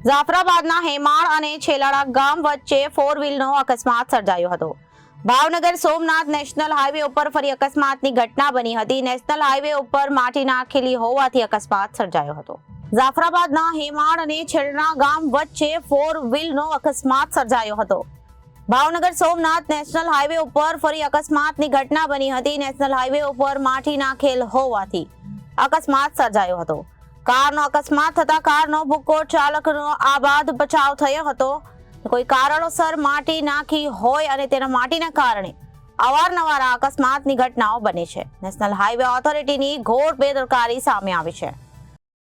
જાફરાબાદના હેમાળ અને છેલાડા ગામ વચ્ચે 4 વ્હીલનો અકસ્માત સર્જાયો હતો। ભાવનગર સોમનાથ નેશનલ હાઈવે ઉપર ફરી અકસ્માતની ઘટના બની હતી। નેશનલ હાઈવે ઉપર માટી નાખેલી હોવાથી અકસ્માત સર્જાયો હતો। જાફરાબાદના હેમાળ અને છેલાડા ગામ વચ્ચે 4 વ્હીલનો અકસ્માત સર્જાયો હતો। ભાવનગર સોમનાથ નેશનલ હાઈવે ઉપર ફરી અકસ્માતની ઘટના બની હતી। નેશનલ હાઈવે ઉપર માટી નાખેલ હોવાથી અકસ્માત સર્જાયો હતો। કારનો અકસ્માત થતા કારનો ભૂક્કો ચાલકનો આબાદ બચાવ થયો હતો। કોઈ કારણોસર માટી નાખી હોય અને તેના માટીના કારણે અવારનવાર અકસ્માતની ઘટનાઓ બને છે। નેશનલ હાઈવે ઓથોરિટીની ઘોર બેદરકારી સામે આવી છે।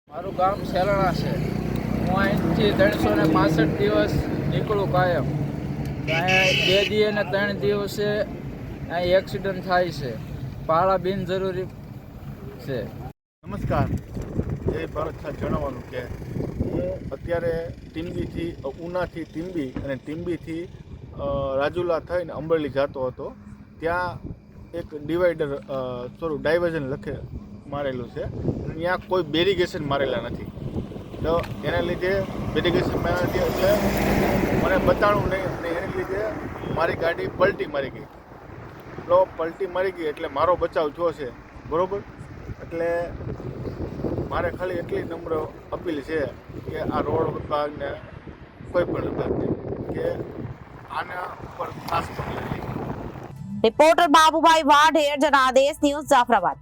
મારું ગામ સેલણા છે। હું અહીંથી 365 દિવસ નીકળું કાયમ। અહીંયા 2 દી અને 3 દિવસે અહીં એક્સિડન્ટ થાય છે। પાળા બિનજરૂરી છે। નમસ્કાર, જય ભારત ખાસ જણાવવાનું કે હું અત્યારે ટીંબીથી ઉનાથી ટીંબી અને ટીંબીથી રાજુલા થઈને અમરેલી જતો હતો। ત્યાં એક ડિવાઈડર ડાયવર્ઝન મારેલું છે અને ત્યાં કોઈ બેરિગેશન મારેલા નથી। તો એના લીધે બેરિગેશન માર્યા નથી એટલે મને બતાડવું નહીં અને એને લીધે મારી ગાડી પલટી મારી ગઈ। તો પલટી મારી ગઈ એટલે મારો બચાવ થયો છે, બરાબર। એટલે મારે ખાલી એટલી નમ્ર અપીલ છે કે આ રોડ વિભાગને કોઈ પણ વિભાગને કે આના ઉપર ખાસ પગલાં લે। Reporter Babubhai Vadher, Janadesh news, Jafrabad.